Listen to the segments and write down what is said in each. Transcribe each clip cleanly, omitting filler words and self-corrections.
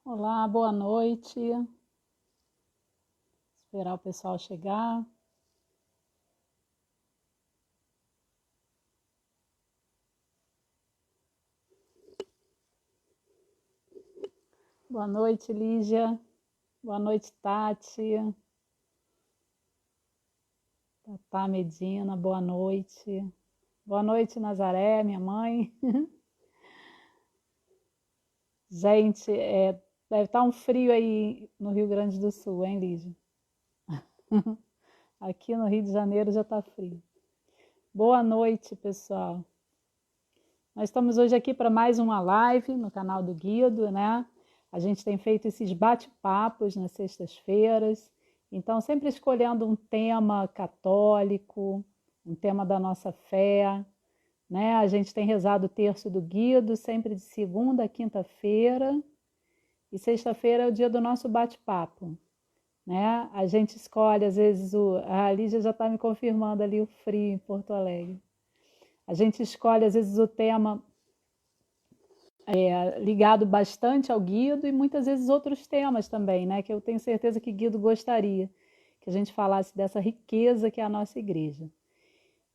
Olá, boa noite. Esperar o pessoal chegar. Boa noite, Lígia. Boa noite, Tati. Tatá Medina, boa noite. Boa noite, Nazaré, minha mãe. Gente, deve estar um frio aí no Rio Grande do Sul, hein, Lígia? Aqui no Rio de Janeiro já está frio. Boa noite, pessoal. Nós estamos hoje aqui para mais uma live no canal do Guido, né? A gente tem feito esses bate-papos nas sextas-feiras, então sempre escolhendo um tema católico, um tema da nossa fé, né? A gente tem rezado o terço do Guido, sempre de segunda a quinta-feira, e sexta-feira é o dia do nosso bate-papo, né? A gente escolhe, às vezes, a Lígia já está me confirmando ali o frio em Porto Alegre. A gente escolhe, às vezes, o tema ligado bastante ao Guido e muitas vezes outros temas também, né? Que eu tenho certeza que Guido gostaria que a gente falasse dessa riqueza que é a nossa igreja.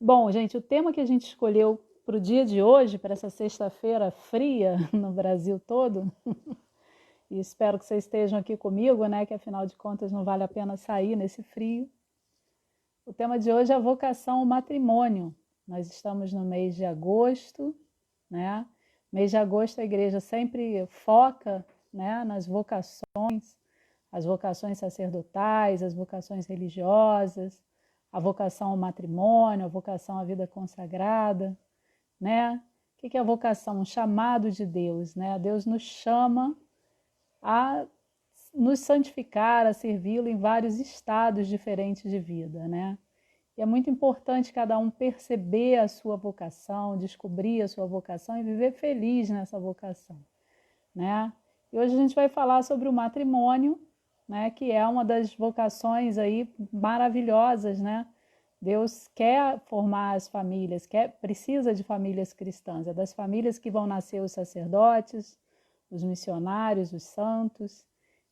Bom, gente, o tema que a gente escolheu para o dia de hoje, para essa sexta-feira fria no Brasil todo, e espero que vocês estejam aqui comigo, né? Que afinal de contas não vale a pena sair nesse frio. O tema de hoje é a vocação ao matrimônio. Nós estamos no mês de agosto, né? Mês de agosto a igreja sempre foca, né, nas vocações, as vocações sacerdotais, as vocações religiosas, a vocação ao matrimônio, a vocação à vida consagrada, né? O que é a vocação? Um chamado de Deus, né? Deus nos chama a nos santificar, a servi-lo em vários estados diferentes de vida, né? E é muito importante cada um perceber a sua vocação, descobrir a sua vocação e viver feliz nessa vocação, né? E hoje a gente vai falar sobre o matrimônio, né? Que é uma das vocações aí maravilhosas, né? Deus quer formar as famílias, precisa de famílias cristãs, é das famílias que vão nascer os sacerdotes, os missionários, os santos.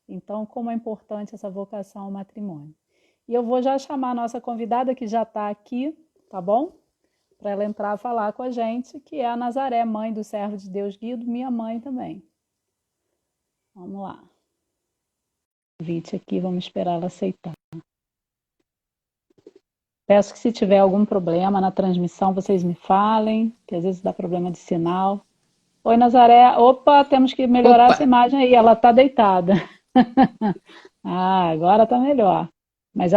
Então, como é importante essa vocação ao matrimônio. E eu vou já chamar a nossa convidada, que já está aqui, tá bom? Para ela entrar a falar com a gente, que é a Nazaré, mãe do servo de Deus Guido, minha mãe também. Vamos lá. Convite aqui, vamos esperar ela aceitar. Peço que se tiver algum problema na transmissão, vocês me falem, que às vezes dá problema de sinal. Oi, Nazaré. Opa, temos que melhorar essa Opa, imagem aí, ela está deitada. Ah, agora está melhor. Mas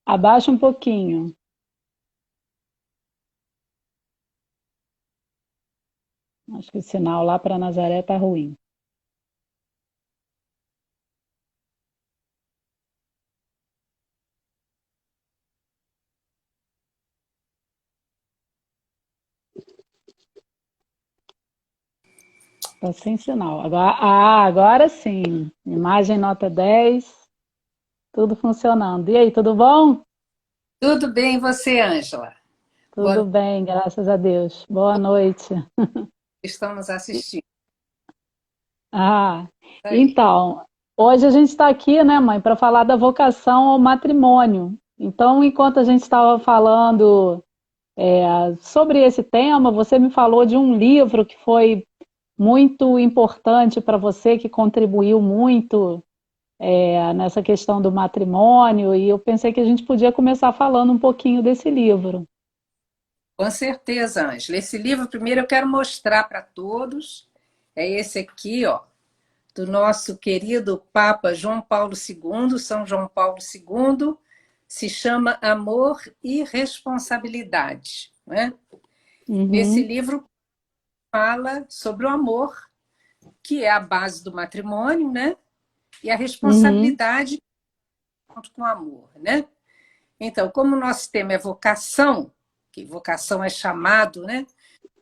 abaixa um pouquinho. Acho que o sinal lá para Nazaré está ruim. Está sem sinal. Agora sim. Imagem nota 10, tudo funcionando. E aí, tudo bom? tudo bem e você, Ângela? Boa Tudo noite, bem, graças a Deus. Boa noite. estão nos assistindo. Ah, Isso aí. então, hoje a gente está aqui, né, mãe, para falar da vocação ao matrimônio. Então, enquanto a gente estava falando sobre esse tema, você me falou de um livro que foi muito importante para você, que contribuiu muito nessa questão do matrimônio, e eu pensei que a gente podia começar falando um pouquinho desse livro. Com certeza, Ângela. Esse livro, primeiro, eu quero mostrar para todos. É esse aqui, ó, do nosso querido Papa João Paulo II, São João Paulo II, se chama Amor e Responsabilidade, né? Nesse Uhum, livro fala sobre o amor, que é a base do matrimônio, né? E a uhum, responsabilidade junto com o amor, né? Então, como o nosso tema é vocação, que vocação é chamado, né?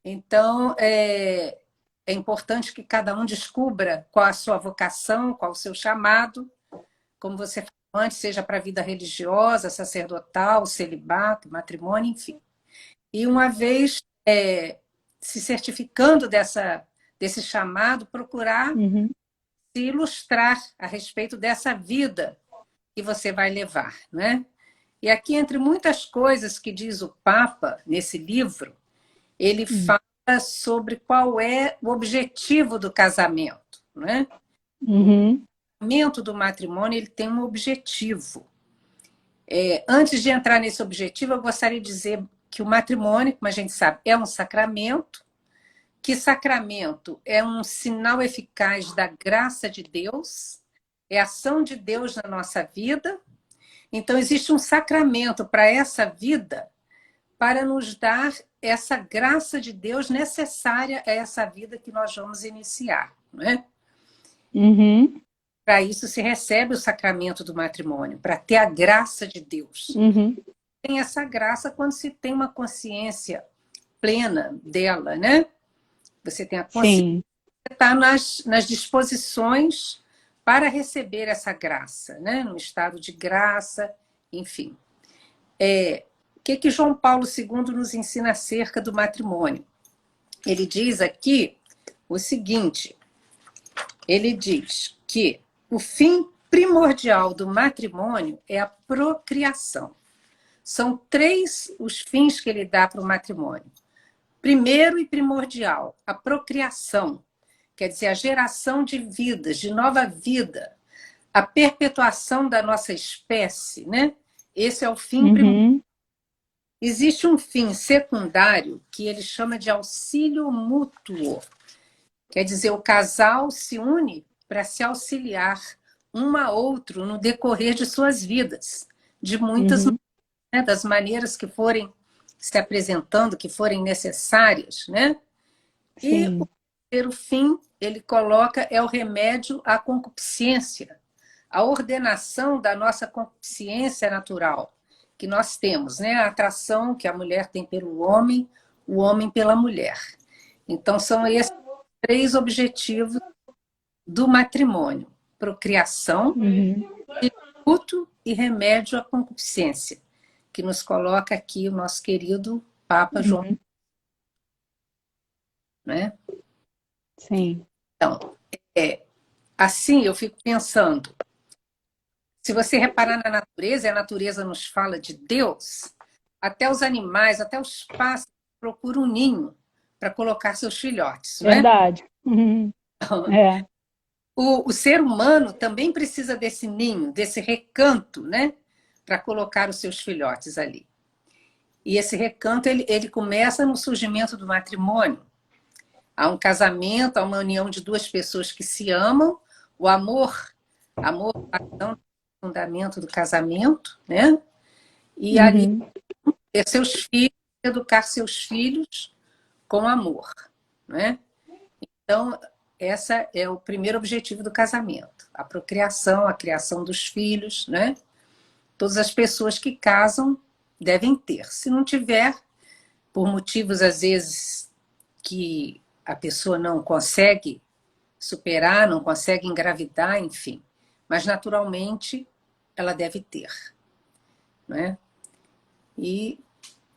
Então, é importante que cada um descubra qual a sua vocação, qual o seu chamado, como você falou antes, seja para a vida religiosa, sacerdotal, celibato, matrimônio, enfim. E uma vez se certificando desse chamado, procurar uhum. se ilustrar a respeito dessa vida que você vai levar, né? E aqui, entre muitas coisas que diz o Papa nesse livro, ele fala sobre qual é o objetivo do casamento, né? Uhum. O casamento do matrimônio, ele tem um objetivo. Antes de entrar nesse objetivo, eu gostaria de dizer que o matrimônio, como a gente sabe, é um sacramento, que sacramento é um sinal eficaz da graça de Deus, é a ação de Deus na nossa vida. Então, existe um sacramento para essa vida, para nos dar essa graça de Deus necessária a essa vida que nós vamos iniciar, não é? Uhum. Para isso se recebe o sacramento do matrimônio, para ter a graça de Deus. Uhum. Tem essa graça quando se tem uma consciência plena dela, né? Você tem a consciência, Sim. está nas disposições para receber essa graça, né? No estado de graça, enfim. O que João Paulo II nos ensina acerca do matrimônio? Ele diz aqui o seguinte, ele diz que o fim primordial do matrimônio é a procriação. São 3 os fins que ele dá para o matrimônio. Primeiro e primordial, a procriação, quer dizer, a geração de vidas, de nova vida, a perpetuação da nossa espécie, né? Esse é o fim primordial. Existe um fim secundário que ele chama de auxílio mútuo. Quer dizer, o casal se une para se auxiliar um a outro no decorrer de suas vidas, de muitas, né, das maneiras que forem se apresentando, que forem necessárias, né? Sim. E o terceiro fim, ele coloca, é o remédio à concupiscência, a ordenação da nossa concupiscência natural, que nós temos, né? A atração que a mulher tem pelo homem, o homem pela mulher. Então, são esses 3 objetivos do matrimônio: procriação, luto e remédio à concupiscência, que nos coloca aqui o nosso querido Papa João. Né? Sim. Então, assim eu fico pensando, se você reparar na natureza, e a natureza nos fala de Deus, até os animais, até os pássaros procuram um ninho para colocar seus filhotes. Não é? Verdade. É. O ser humano também precisa desse ninho, desse recanto, né? Para colocar os seus filhotes ali. E esse recanto, ele começa no surgimento do matrimônio. Há um casamento, há uma união de 2 pessoas que se amam, o amor é o fundamento do casamento, né? E ali ter seus filhos, educar seus filhos com amor, né? Então, esse é o primeiro objetivo do casamento, a procriação, a criação dos filhos, né? Todas as pessoas que casam devem ter. Se não tiver, por motivos, às vezes, que a pessoa não consegue superar, não consegue engravidar, enfim. Mas, naturalmente, ela deve ter. Né? E,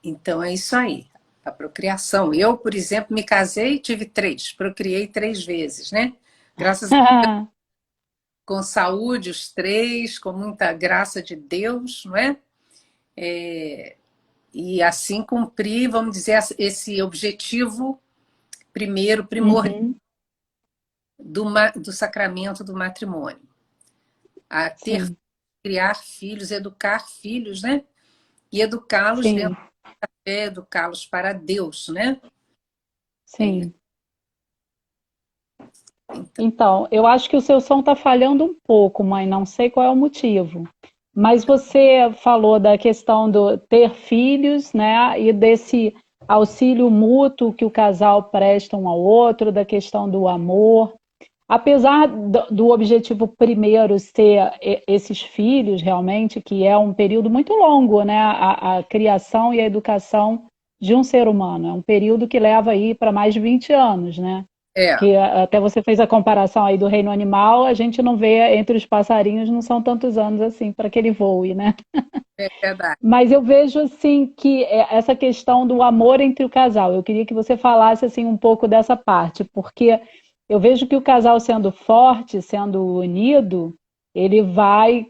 então, é isso aí, a procriação. Eu, por exemplo, me casei e tive 3, procriei 3 vezes, né? Graças a Deus, com saúde, os 3, com muita graça de Deus, não é? E assim cumpri, vamos dizer, esse objetivo primeiro, primordial do sacramento do matrimônio. A ter, criar filhos, educar filhos, né? E educá-los dentro da fé, educá-los para Deus, né? Sim. Então, eu acho que o seu som está falhando um pouco, mãe, não sei qual é o motivo. Mas você falou da questão do ter filhos, né? E desse auxílio mútuo que o casal presta um ao outro, da questão do amor. Apesar do objetivo primeiro ser esses filhos, realmente, que é um período muito longo, né? A criação e a educação de um ser humano. É um período que leva aí para mais de 20 anos, né? Que até você fez a comparação aí do reino animal, a gente não vê entre os passarinhos, não são tantos anos assim para que ele voe, né? É verdade. Mas eu vejo assim que essa questão do amor entre o casal, eu queria que você falasse assim um pouco dessa parte, porque eu vejo que o casal sendo forte, sendo unido, ele vai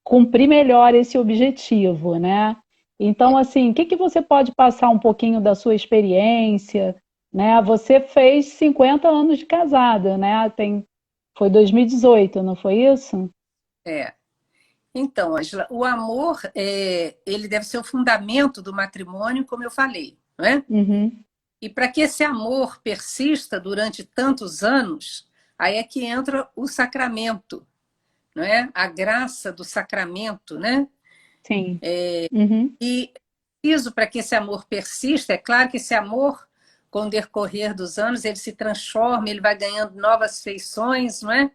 cumprir melhor esse objetivo, né? Então, assim, o que que você pode passar um pouquinho da sua experiência, né? Você fez 50 anos de casada, né? Foi 2018, não foi isso? É. Então, Ângela, o amor, ele deve ser o fundamento do matrimônio, como eu falei, não é? Uhum, E para que esse amor persista durante tantos anos, aí é que entra o sacramento, não é? A graça do sacramento, né? sim. Uhum, E preciso para que esse amor persista, é claro que esse amor, com o decorrer dos anos, ele se transforma, ele vai ganhando novas feições, não é?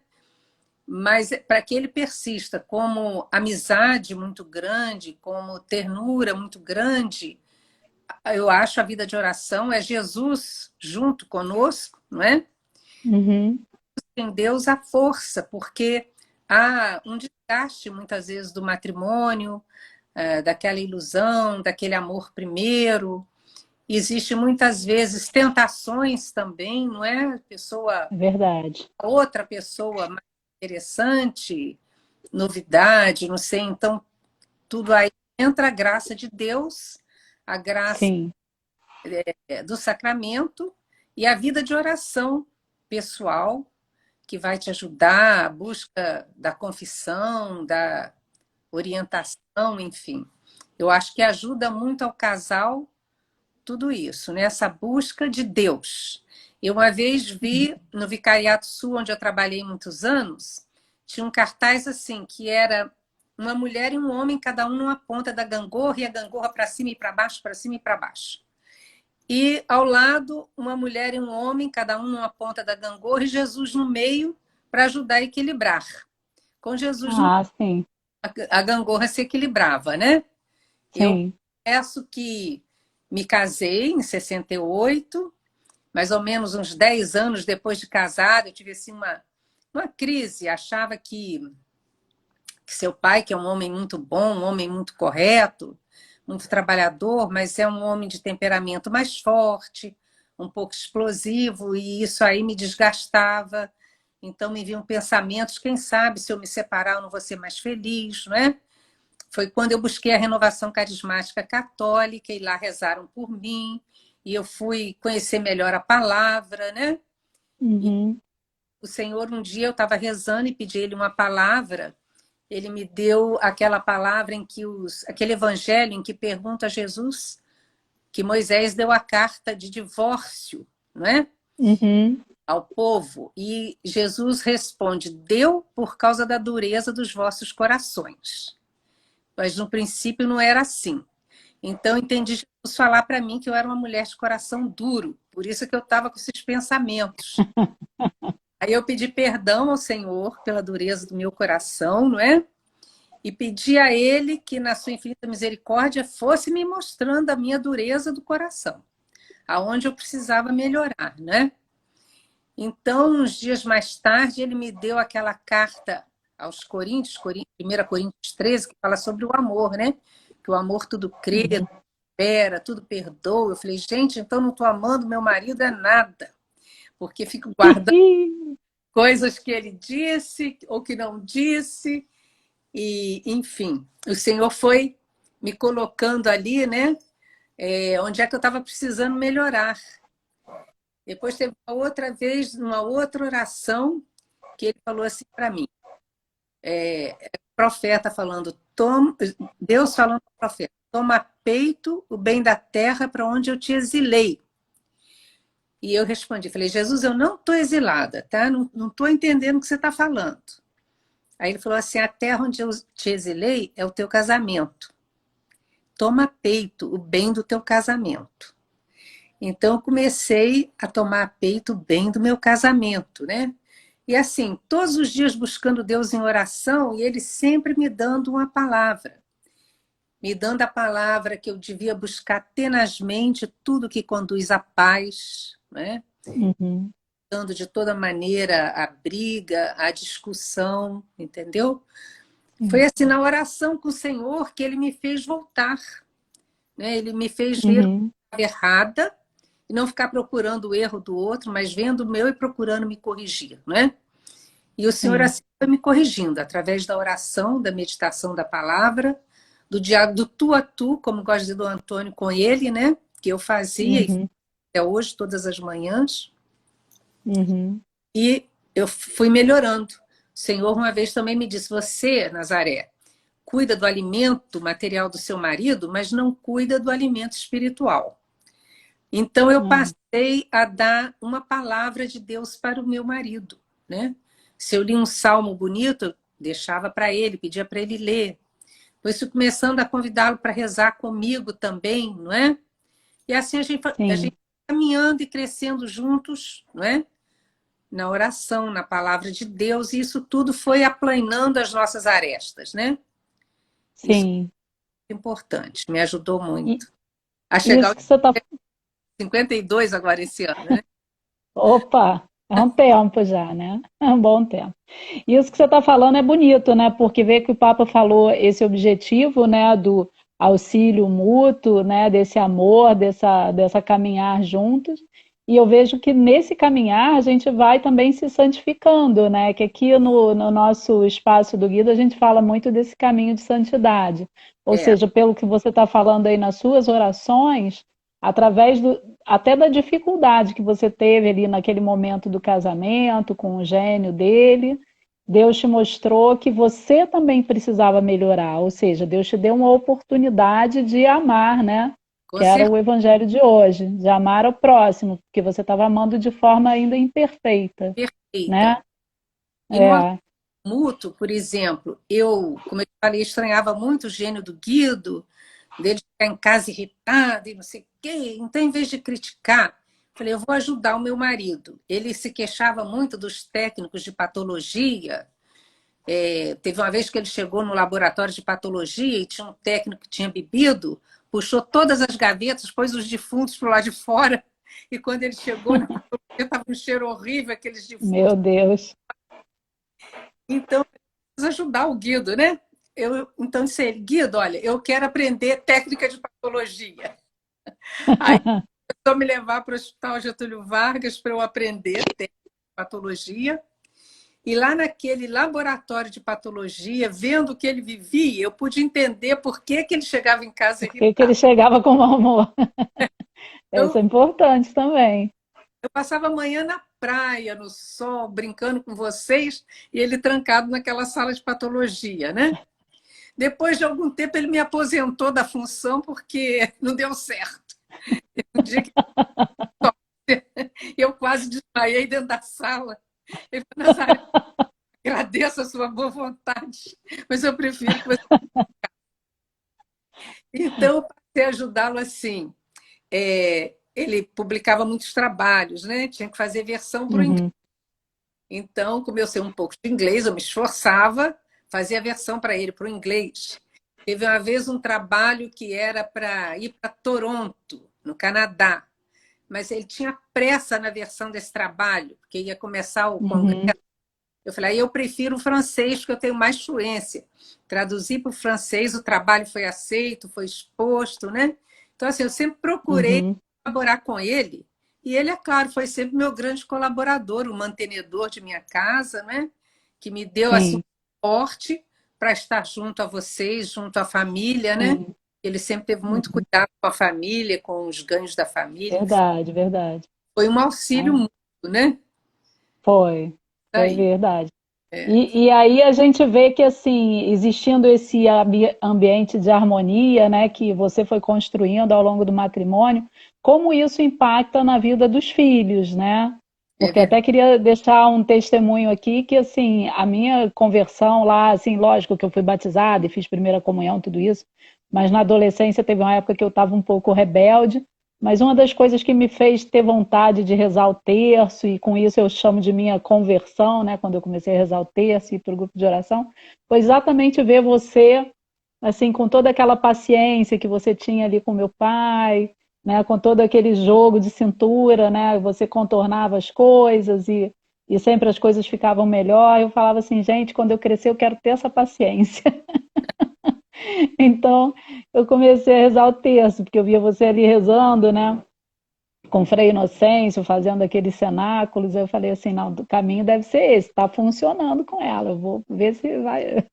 Mas para que ele persista como amizade muito grande, como ternura muito grande, eu acho a vida de oração é Jesus junto conosco, não é? uhum, Em Deus a força, porque há um desgaste muitas vezes do matrimônio, daquela ilusão, daquele amor primeiro. Existe muitas vezes tentações também, não é? é verdade. Outra pessoa mais interessante, novidade, não sei. Então, tudo aí entra a graça de Deus, a graça Sim, do sacramento e a vida de oração pessoal, que vai te ajudar, a busca da confissão, da orientação, enfim. Eu acho que ajuda muito ao casal tudo isso, né? Essa busca de Deus. Eu uma vez vi no Vicariato Sul, onde eu trabalhei muitos anos, tinha um cartaz assim, que era uma mulher e um homem, cada um numa ponta da gangorra, e a gangorra para cima e para baixo, para cima e para baixo. E ao lado, uma mulher e um homem, cada um numa ponta da gangorra, e Jesus no meio para ajudar a equilibrar. Com Jesus no ah, sim, a gangorra se equilibrava, né? Eu sim. confesso que me casei em 68, mais ou menos uns 10 anos depois de casada, eu tive assim uma crise, achava que seu pai, que é um homem muito bom, um homem muito correto, muito trabalhador, mas é um homem de temperamento mais forte, um pouco explosivo, e isso aí me desgastava. Então me vinham pensamentos, quem sabe se eu me separar eu não vou ser mais feliz, não é? Foi quando eu busquei a renovação carismática católica e lá rezaram por mim, e eu fui conhecer melhor a palavra, né? E Uhum. o Senhor, um dia eu estava rezando e pedi ele uma palavra, ele me deu aquela palavra em que aquele evangelho em que pergunta a Jesus que Moisés deu a carta de divórcio, não é? Uhum. Ao povo, e Jesus responde: deu por causa da dureza dos vossos corações. Mas no princípio não era assim. Então eu entendi Jesus falar para mim que eu era uma mulher de coração duro, por isso que eu estava com esses pensamentos. Aí eu pedi perdão ao Senhor pela dureza do meu coração, não é? E pedi a Ele que, na sua infinita misericórdia, fosse me mostrando a minha dureza do coração, aonde eu precisava melhorar, né? Então, uns dias mais tarde, ele me deu aquela carta aos Coríntios, 1 Coríntios 13, que fala sobre o amor, né? Que o amor tudo crê, tudo Uhum. espera, tudo perdoa. Eu falei, gente, então não estou amando meu marido é nada, porque fico guardando coisas que ele disse ou que não disse, e enfim, o Senhor foi me colocando ali, né? Onde é que eu estava precisando melhorar. Depois teve uma outra vez, numa outra oração, que ele falou assim para mim, profeta falando, toma, Deus falando para o profeta, toma a peito o bem da terra para onde eu te exilei. E eu respondi, falei, Jesus, eu não estou exilada, tá? Não estou entendendo o que você está falando. Aí ele falou assim, a terra onde eu te exilei é o teu casamento. Toma a peito o bem do teu casamento. Então eu comecei a tomar a peito o bem do meu casamento, né? E assim, todos os dias buscando Deus em oração e Ele sempre me dando uma palavra. Me dando a palavra que eu devia buscar tenazmente tudo que conduz à paz, né? Uhum. Dando de toda maneira a briga, a discussão, entendeu? Foi Sim. assim na oração com o Senhor que Ele me fez voltar, né? Ele me fez ver Uhum. a errada. não ficar procurando o erro do outro, mas vendo o meu e procurando me corrigir, não é? E o Senhor sim. assim foi me corrigindo, através da oração, da meditação da palavra, do diálogo do tu a tu, como gosta de dizer do Antônio com ele, né? Que eu fazia e Uhum, até hoje, todas as manhãs. uhum, E eu fui melhorando. O Senhor uma vez também me disse: você, Nazaré, cuida do alimento material do seu marido, mas não cuida do alimento espiritual. Então eu é, passei a dar uma palavra de Deus para o meu marido, né? Se eu li um salmo bonito, eu deixava para ele, pedia para ele ler. Depois fui começando a convidá-lo para rezar comigo também, não é? E assim a gente sim, caminhando e crescendo juntos, não é? Na oração, na palavra de Deus, e isso tudo foi aplanando as nossas arestas, né? Isso sim. é importante, me ajudou E muito. A chegar isso aos que você está. 52 agora esse ano, né? Opa, é um tempo já, né? É um bom tempo. Isso que você está falando é bonito, né? Porque vê que o Papa falou esse objetivo, né, do auxílio mútuo, né, desse amor, dessa caminhar juntos. E eu vejo que nesse caminhar a gente vai também se santificando, né? Que aqui no nosso espaço do Guido a gente fala muito desse caminho de santidade. Ou É, seja, pelo que você está falando aí nas suas orações, através até da dificuldade que você teve ali naquele momento do casamento, com o gênio dele, Deus te mostrou que você também precisava melhorar, ou seja, Deus te deu uma oportunidade de amar, né? com Que era certeza. o evangelho de hoje, de amar ao próximo, porque você estava amando de forma ainda imperfeita, Perfeita. né? E no amor É. mútuo, por exemplo, como eu falei, estranhava muito o gênio do Guido, dele ficar em casa irritado e não sei o quê. Então, em vez de criticar, falei, eu vou ajudar o meu marido. Ele se queixava muito dos técnicos de patologia. Teve uma vez que ele chegou no laboratório de patologia e tinha um técnico que tinha bebido, puxou todas as gavetas, pôs os defuntos para o lado de fora. E quando ele chegou na patologia, estava um cheiro horrível, aqueles defuntos. Meu Deus. Então, preciso ajudar o Guido, né? Então, disse ele, Guido, olha, eu quero aprender técnica de patologia. Aí, começou a me levar para o Hospital Getúlio Vargas para eu aprender técnica de patologia. E lá naquele laboratório de patologia, vendo o que ele vivia, eu pude entender por que, que ele chegava em casa Por que que ele irritado. chegava com mau humor? Isso Eu, é importante também. eu passava a manhã na praia, no sol, brincando com vocês, e ele trancado naquela sala de patologia, né? Depois de algum tempo, ele me aposentou da função porque não deu certo. Um dia que eu quase desmaiei dentro da sala. Ele falou, Nazaré, agradeço a sua boa vontade, mas eu prefiro que você... Então, eu passei a ajudá-lo assim. Ele publicava muitos trabalhos, né? Tinha que fazer versão para o inglês. Uhum, Então, como eu sei um pouco de inglês, eu me esforçava, fazia a versão para ele, para o inglês. Teve uma vez um trabalho que era para ir para Toronto, no Canadá, mas ele tinha pressa na versão desse trabalho, porque ia começar o congresso. uhum, Eu falei, aí eu prefiro o francês, porque eu tenho mais fluência. Traduzi para o francês, o trabalho foi aceito, foi exposto, né? Então, assim, eu sempre procurei uhum. colaborar com ele, e ele, é claro, foi sempre meu grande colaborador, o mantenedor de minha casa, né? Que me deu, assim, Sim, suporte para estar junto a vocês, junto à família, né? sim. Ele sempre teve muito Uhum. cuidado com a família, com os ganhos da família, enfim. Verdade, verdade. Foi um auxílio Ah, mútuo, né? foi, foi Aí. verdade. É, E aí a gente vê que, assim, existindo esse ambiente de harmonia, né, que você foi construindo ao longo do matrimônio, como isso impacta na vida dos filhos, né? é Porque até verdade. queria deixar um testemunho aqui que, assim, a minha conversão lá, assim, lógico que eu fui batizada e fiz primeira comunhão, tudo isso, mas na adolescência teve uma época que eu estava um pouco rebelde, mas uma das coisas que me fez ter vontade de rezar o terço, e com isso eu chamo de minha conversão, né, quando eu comecei a rezar o terço e ir para o grupo de oração, foi exatamente ver você, assim, com toda aquela paciência que você tinha ali com meu pai, né, com todo aquele jogo de cintura, né, você contornava as coisas e sempre as coisas ficavam melhor. Eu falava assim, gente, quando eu crescer eu quero ter essa paciência. Então, eu comecei a rezar o terço, porque eu via você ali rezando, né? com Frei Inocêncio, fazendo aqueles cenáculos. Eu falei assim, não, o caminho deve ser esse, está funcionando com ela, eu vou ver se vai.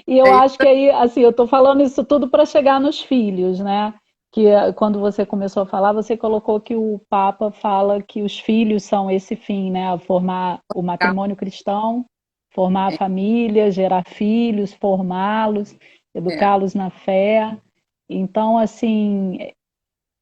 E eu É, acho que aí, assim, eu estou falando isso tudo para chegar nos filhos, né? Que quando você começou a falar, você colocou que o Papa fala que os filhos são esse fim, né? A formar o matrimônio cristão, formar a família, gerar filhos, formá-los, é. educá-los na fé. Então, assim,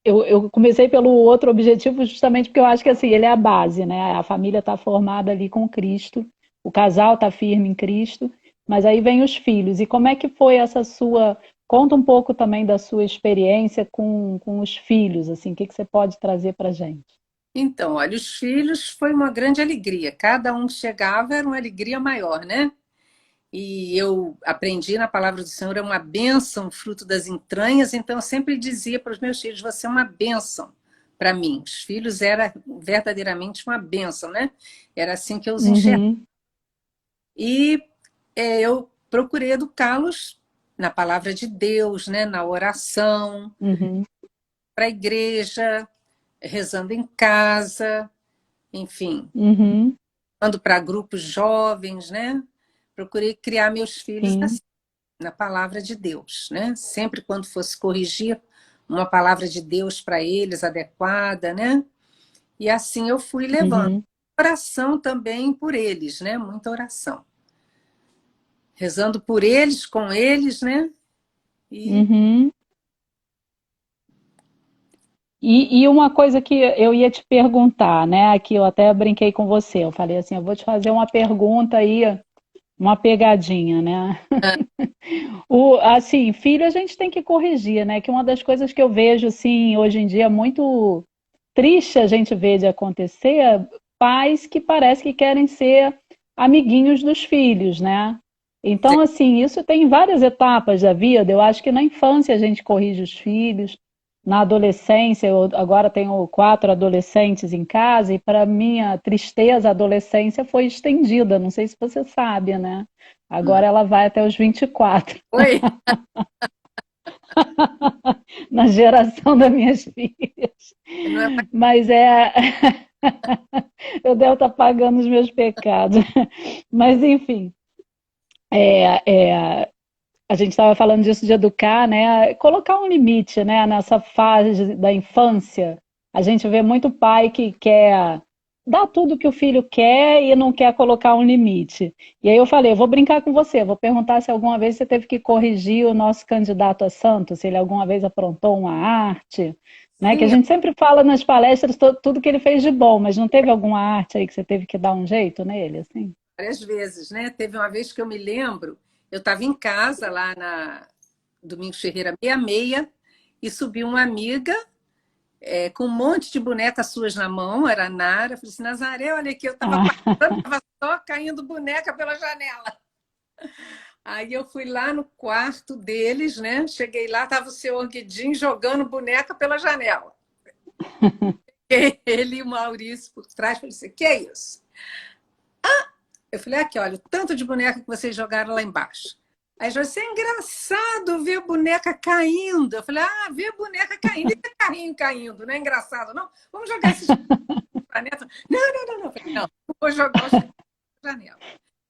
eu comecei pelo outro objetivo justamente porque eu acho que assim, ele é a base, né? A família está formada ali com Cristo, o casal está firme em Cristo, mas aí vem os filhos. E como é que foi essa sua. Conta um pouco também da sua experiência com os filhos, assim, o que você pode trazer para a gente? Então, olha, os filhos foi uma grande alegria. Cada um que chegava era uma alegria maior, né? E eu aprendi na palavra do Senhor, é uma bênção, fruto das entranhas. Então, eu sempre dizia para os meus filhos: você é uma bênção para mim. Os filhos era verdadeiramente uma bênção, né? Era assim que eu os enxergava. Uhum, E eu procurei educá-los na palavra de Deus, né? Na oração, uhum, para a igreja, rezando em casa, enfim, uhum, indo para grupos jovens, né? Procurei criar meus filhos sim, assim, na palavra de Deus, né? Sempre quando fosse corrigir, uma palavra de Deus para eles adequada, né? E assim eu fui levando. uhum, Oração também por eles, né? Muita oração. Rezando por eles, com eles, né? E uhum. E uma coisa que eu ia te perguntar, né? Aqui eu até brinquei com você. Eu falei assim, eu vou te fazer uma pergunta aí, uma pegadinha, né? Assim, filho a gente tem que corrigir, né? Que uma das coisas que eu vejo, assim, hoje em dia muito triste a gente ver de acontecer, é pais que parece que querem ser amiguinhos dos filhos, né? Então, assim, isso tem várias etapas da vida. Eu acho que na infância a gente corrige os filhos, na adolescência, eu agora tenho 4 adolescentes em casa, e para minha tristeza, a adolescência foi estendida. Não sei se você sabe, né? Agora ela vai até os 24, oi, na geração das minhas filhas. não é mais Mas é. Eu devo estar pagando os meus pecados. Mas, enfim, a gente estava falando disso de educar, né? Colocar um limite, né? Nessa fase da infância, a gente vê muito pai que quer dar tudo que o filho quer e não quer colocar um limite. E aí eu falei, eu vou brincar com você, vou perguntar se alguma vez você teve que corrigir o nosso candidato a santo, se ele alguma vez aprontou uma arte, né? Que a sim, gente sempre fala nas palestras tudo que ele fez de bom, mas não teve alguma arte aí que você teve que dar um jeito nele, assim? várias vezes, né? Teve uma vez que eu me lembro, eu estava em casa lá na Domingos Ferreira 66 e subiu uma amiga com um monte de bonecas suas na mão, era a Nara. Eu falei assim, Nazaré, olha aqui, eu estava Ah, passando, estava só caindo boneca pela janela. Aí eu fui lá no quarto deles, né? Cheguei lá, estava o senhor Guidin jogando boneca pela janela. Ele e o Maurício por trás, falei assim, que é isso? Eu falei, aqui, olha, o tanto de boneca que vocês jogaram lá embaixo. Aí já disse, é engraçado ver boneca caindo. Eu falei, ver boneca caindo e carrinho caindo, não é engraçado, não? Vamos jogar esses planetas. Não, não, não, não. Eu falei, não, não vou jogar os na janela.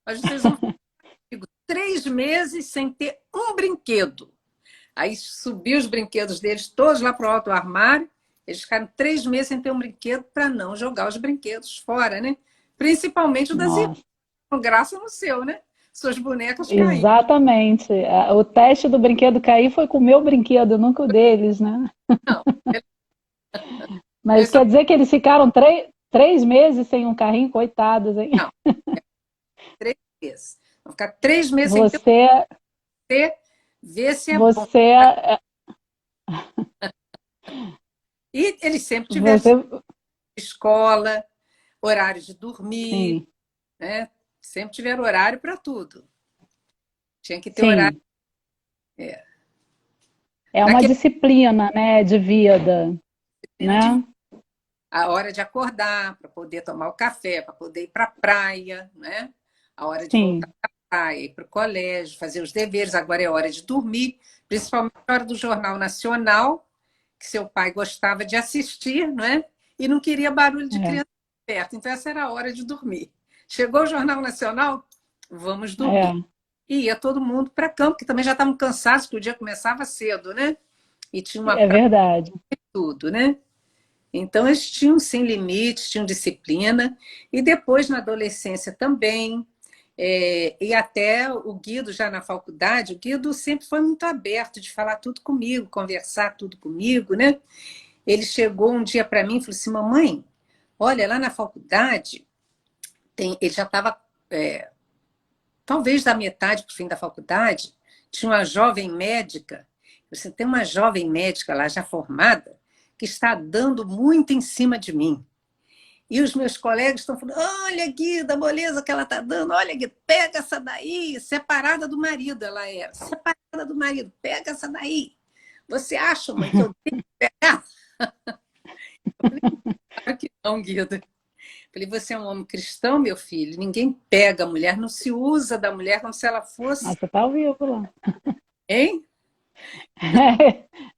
Mas vocês vão ficar 3 meses sem ter um brinquedo. Aí subi os brinquedos deles todos lá para o alto do armário. Eles ficaram 3 meses sem ter um brinquedo para não jogar os brinquedos fora, né? Principalmente o das irmãs, nossa. com graça no seu, né? Suas bonecas caíram. Exatamente. O teste do brinquedo cair foi com o meu brinquedo, nunca o deles, né? Não, Mas eles só, quer dizer que eles ficaram 3 meses sem um carrinho, coitados, hein? não, 3 meses. Vão ficar 3 meses sem ter um Você, ter, ver se é bom. você, E eles sempre tiveram você, escola, horário de dormir, sim, né? Sempre tiveram horário para tudo. Tinha que ter horário. sim. É. É uma Naquele disciplina, né, de vida, ano de né? a hora de acordar, para poder tomar o café, para poder ir para a praia, né? A hora de voltar Sim, para a praia, ir para o colégio, fazer os deveres. Agora é hora de dormir, principalmente a hora do Jornal Nacional, que que seu pai gostava de assistir, não é? E não queria barulho de É, criança perto, então essa era a hora de dormir. Chegou o Jornal Nacional, vamos dormir. é, E ia todo mundo para campo, que também já estavam cansados, que o dia começava cedo, né? E tinha uma é praia verdade. e tudo, né? Então, eles tinham, sim, limites, tinham disciplina. E depois, na adolescência também, e até o Guido, já na faculdade, o Guido sempre foi muito aberto de falar tudo comigo, conversar tudo comigo, né? Ele chegou um dia para mim e falou assim, mamãe, olha, lá na faculdade, ele já estava, talvez da metade para o fim da faculdade, tinha uma jovem médica, você tem uma jovem médica lá já formada, que está dando muito em cima de mim. E os meus colegas estão falando, olha, Guida, a moleza que ela está dando, olha, Guida, pega essa daí, separada do marido, ela era, separada do marido, pega essa daí. Você acha, mãe, que eu tenho que pegar? Claro que não, Guida. Falei, você é um homem cristão, meu filho, ninguém pega a mulher, não se usa da mulher como se ela fosse, Nossa, tá ao vivo lá. hein?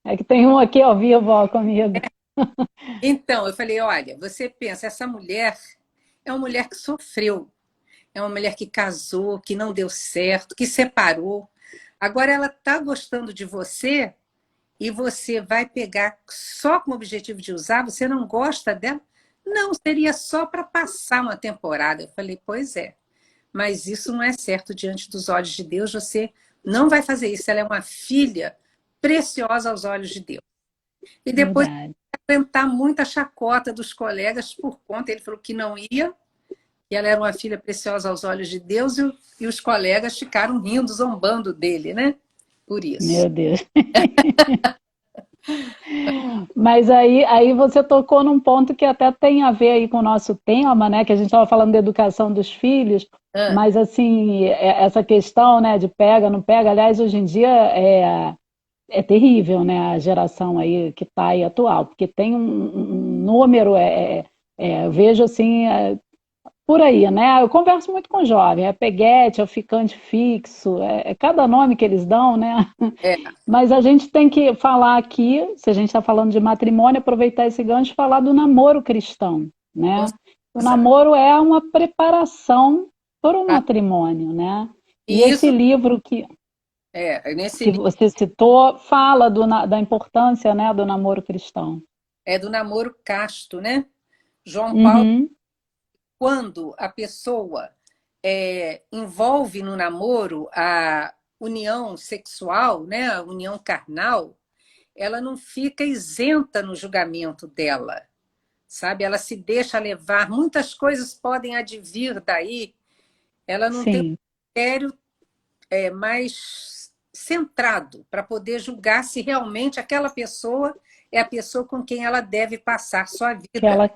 É que tem um aqui ao vivo, ó, comigo. Então, eu falei, olha, você pensa, essa mulher é uma mulher que sofreu, é uma mulher que casou, que não deu certo, que separou. Agora ela está gostando de você e você vai pegar só com o objetivo de usar, você não gosta dela? Não, seria só para passar uma temporada. Eu falei, pois é, mas isso não é certo diante dos olhos de Deus, você não vai fazer isso, ela é uma filha preciosa aos olhos de Deus. E depois Verdade. aguentar muita chacota dos colegas por conta, ele falou que não ia, que ela era uma filha preciosa aos olhos de Deus, e os colegas ficaram rindo, zombando dele, né? Por isso. Meu Deus. Mas aí você tocou num ponto que até tem a ver aí com o nosso tema, né? Que a gente estava falando da educação dos filhos, Ah, mas assim, essa questão, né, de pega, não pega, aliás, hoje em dia é terrível, né? A geração aí que está aí atual, porque tem um número, eu vejo assim, por aí, né? Eu converso muito com jovem, é peguete, é o ficante fixo, é cada nome que eles dão, né? é, Mas a gente tem que falar aqui, se a gente está falando de matrimônio, aproveitar esse gancho e falar do namoro cristão, com né? O certeza. namoro é uma preparação para o matrimônio, né? E E esse isso, livro nesse que livro, você citou fala da importância, né, do namoro cristão. é do namoro casto, né? João Paulo, Uhum, quando a pessoa envolve no namoro a união sexual, né, a união carnal, ela não fica isenta no julgamento dela, sabe? Ela se deixa levar, muitas coisas podem advir daí, ela não tem um sim, critério mais centrado para poder julgar se realmente aquela pessoa é a pessoa com quem ela deve passar sua que vida. ela,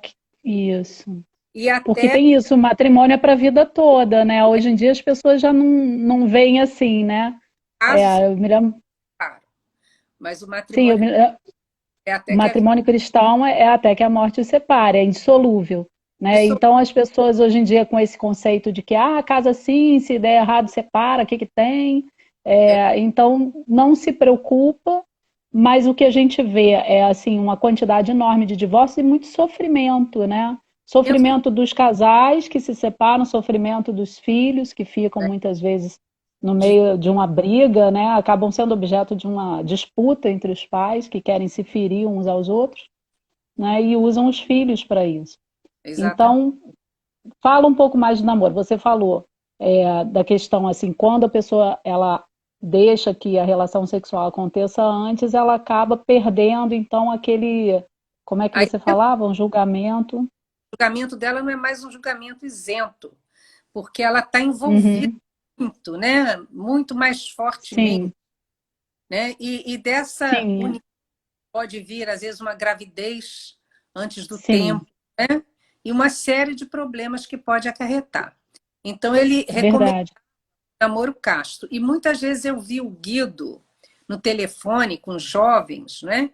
isso. E Porque até tem isso, o matrimônio é para a vida toda, né? Hoje em dia as pessoas já não veem assim, né? caso Eu me lembro, separa, mas o sim, matrimônio é o até que a vida matrimônio cristão é até que a morte os separe, é indissolúvel, né? isso Então as pessoas hoje em dia com esse conceito de que casa sim, se der errado separa, o que que tem? é, Então não se preocupa, mas o que a gente vê é assim uma quantidade enorme de divórcios e muito sofrimento, né? dentro Sofrimento dos casais que se separam, sofrimento dos filhos que ficam muitas vezes no de meio de uma briga, né, acabam sendo objeto de uma disputa entre os pais que querem se ferir uns aos outros, né, e usam os filhos para isso. exatamente. Então, fala um pouco mais de namoro. Você falou da questão assim, quando a pessoa ela deixa que a relação sexual aconteça antes, ela acaba perdendo então aquele, como é que Aí você o falava, um julgamento. julgamento dela não é mais um julgamento isento, porque ela está envolvida Uhum. muito, né? Muito mais fortemente, Sim, né? E dessa sim, união pode vir, às vezes, uma gravidez antes do sim, tempo, né? E uma série de problemas que pode acarretar. Então, ele recomenda verdade. namoro casto. E muitas vezes eu vi o Guido no telefone com jovens, né?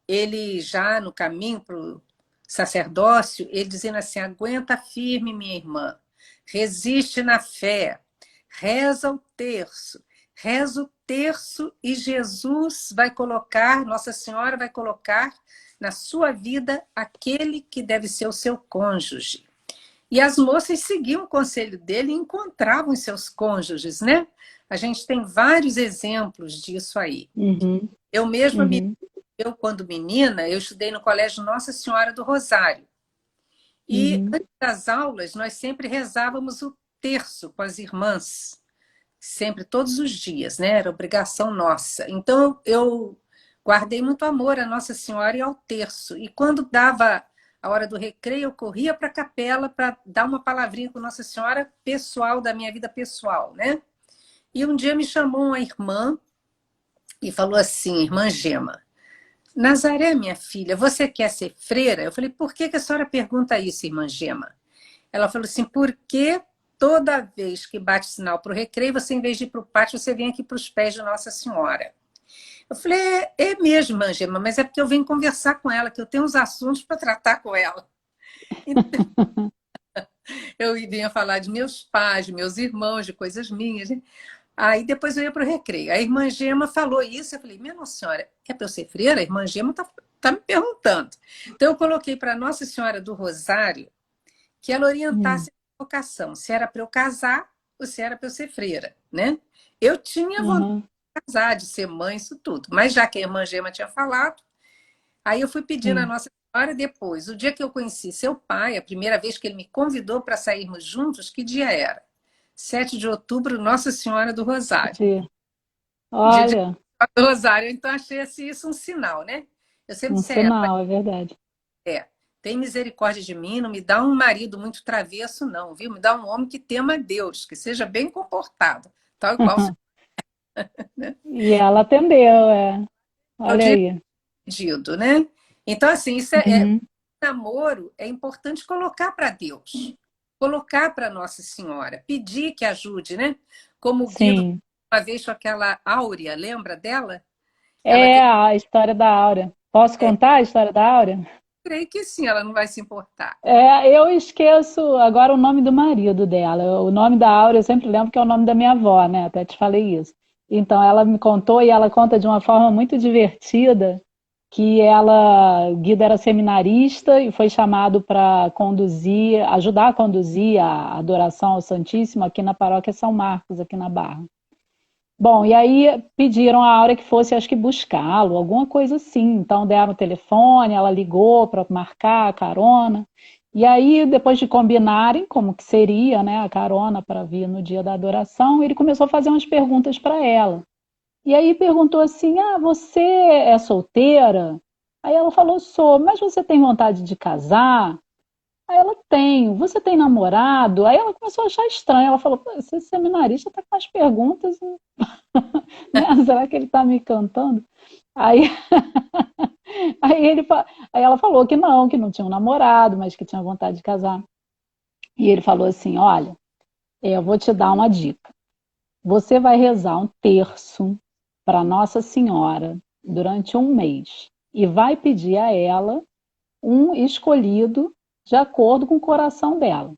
Ele já no caminho para o sacerdócio, ele dizendo assim: aguenta firme, minha irmã, resiste na fé, reza o terço, reza o terço e Jesus vai colocar, Nossa Senhora vai colocar na sua vida aquele que deve ser o seu cônjuge. E as moças seguiam o conselho dele e encontravam os seus cônjuges, né? A gente tem vários exemplos disso aí. Uhum, Eu mesma, uhum, quando menina, eu estudei no Colégio Nossa Senhora do Rosário. E uhum, antes das aulas, nós sempre rezávamos o terço com as irmãs. Sempre, todos os dias, né? Era obrigação nossa. Então, eu guardei muito amor à Nossa Senhora e ao terço. E quando dava a hora do recreio, eu corria para a capela para dar uma palavrinha com Nossa Senhora pessoal, da minha vida pessoal, né? E um dia me chamou uma irmã e falou assim, irmã Gema, Nazaré, minha filha, você quer ser freira? Eu falei, por que a senhora pergunta isso, irmã Gema? Ela falou assim, porque toda vez que bate sinal para o recreio, você, em vez de ir para o pátio, você vem aqui para os pés de Nossa Senhora. Eu falei, é mesmo, irmã Gema, mas é porque eu venho conversar com ela, que eu tenho uns assuntos para tratar com ela. Então, eu vinha falar de meus pais, de meus irmãos, de coisas minhas, né? Aí depois eu ia para o recreio. A irmã Gema falou isso, eu falei, minha Nossa Senhora, é para eu ser freira? A irmã Gema tá me perguntando. Então eu coloquei para Nossa Senhora do Rosário que ela uhum, orientasse a vocação, se era para eu casar ou se era para eu ser freira, né? Eu tinha vontade uhum, de casar, de ser mãe, isso tudo. Mas já que a irmã Gema tinha falado, aí eu fui pedindo a sim. Nossa Senhora depois. O dia que eu conheci seu pai, a primeira vez que ele me convidou para sairmos juntos, que dia era? 7 de outubro, Nossa Senhora do Rosário. Dia de Olha, do Rosário. Então, achei assim, isso um sinal, né? Eu sempre um disse a ela, sinal, é verdade. tem misericórdia de mim, não me dá um marido muito travesso, não, viu? Me dá um homem que tema a Deus, que seja bem comportado, tal e qual o seu, né? E ela atendeu, é. É o Olha aí. pedido, né? Então, assim, Uhum, namoro é importante colocar para Deus, colocar para Nossa Senhora, pedir que ajude, né? Como o Guido, sim. uma vez com aquela Áurea, lembra dela? Ela É a história da Áurea. Posso é, contar a história da Áurea? creio que sim, ela não vai se importar. É, eu esqueço agora o nome do marido dela. O nome da Áurea eu sempre lembro que é o nome da minha avó, né? Até te falei isso. Então ela me contou e ela conta de uma forma muito divertida que ela, Guido era seminarista e foi chamado para conduzir, ajudar a conduzir a adoração ao Santíssimo aqui na paróquia São Marcos, aqui na Barra. Bom, e aí pediram a Áurea que fosse, acho que buscá-lo, alguma coisa assim. Então deram o telefone, ela ligou para marcar a carona. E aí, depois de combinarem como que seria, né, a carona para vir no dia da adoração, ele começou a fazer umas perguntas para ela. E aí perguntou assim: "Ah, você é solteira?" Aí ela falou: "Sou, mas você tem vontade de casar?" Aí ela tem, você tem namorado? Aí ela começou a achar estranho. Ela falou: "Pô, esse seminarista está com as perguntas, né? Será que ele está me cantando?" Aí, aí, aí ela falou que não tinha um namorado, mas que tinha vontade de casar. E ele falou assim: "Olha, eu vou te dar uma dica. Você vai rezar um terço para Nossa Senhora durante um mês e vai pedir a ela um escolhido de acordo com o coração dela.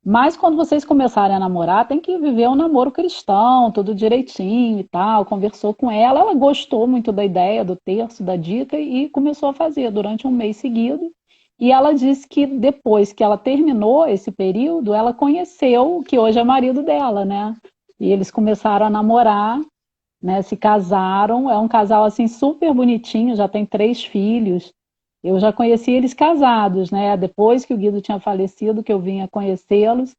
Mas quando vocês começarem a namorar, tem que viver um namoro cristão, tudo direitinho e tal." Conversou com ela gostou muito da ideia, do terço, da dica e começou a fazer durante um mês seguido. E ela disse que depois que ela terminou esse período, ela conheceu o que hoje é marido dela, né? E eles começaram a namorar, né? Se casaram. É um casal assim super bonitinho, já tem 3 filhos. Eu já conheci eles casados, né? Depois que o Guido tinha falecido, que eu vinha conhecê-los,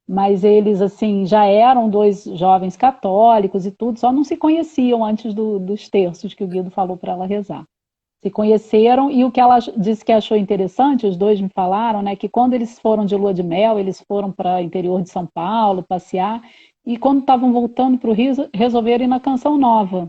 mas eles assim já eram 2 jovens católicos e tudo, só não se conheciam antes dos terços que o Guido falou para ela rezar. Se conheceram e o que ela disse que achou interessante, os dois me falaram, né, que quando eles foram de lua de mel, eles foram para o interior de São Paulo passear e quando estavam voltando para o Rio, resolveram ir na Canção Nova.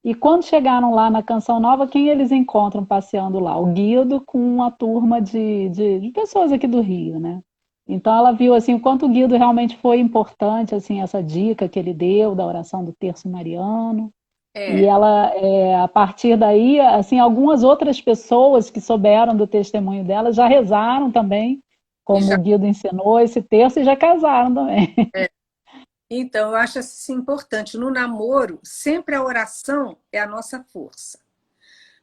E quando chegaram lá na Canção Nova, quem eles encontram passeando lá? O Guido com uma turma de pessoas aqui do Rio, né? Então ela viu assim o quanto o Guido realmente foi importante, assim, essa dica que ele deu da oração do Terço Mariano. E É, ela, a partir daí, assim, algumas outras pessoas que souberam do testemunho dela já rezaram também, e como já o Guido ensinou esse terço, e já casaram também. Então, eu acho assim importante. No namoro, sempre a oração é a nossa força.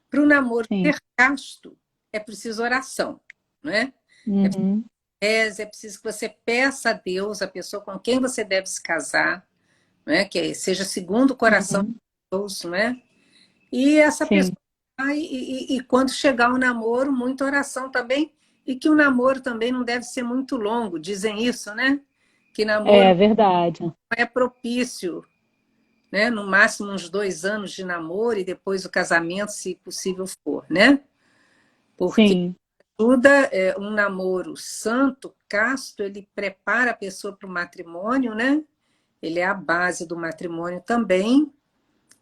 Para o namoro Sim. ser casto, é preciso oração, não é? Uhum. É preciso que você peça a Deus, a pessoa com quem você deve se casar, não é? Que seja segundo o coração de Uhum. Deus, não é? E essa pessoa Sim. vai, e quando chegar o namoro, muita oração também, e que o namoro também não deve ser muito longo, dizem isso, né? Que namoro É verdade. não é propício, né? No máximo uns 2 anos de namoro e depois o casamento, se possível for, né? Porque Sim. ajuda um namoro santo, casto, ele prepara a pessoa para o matrimônio, né? Ele é a base do matrimônio também.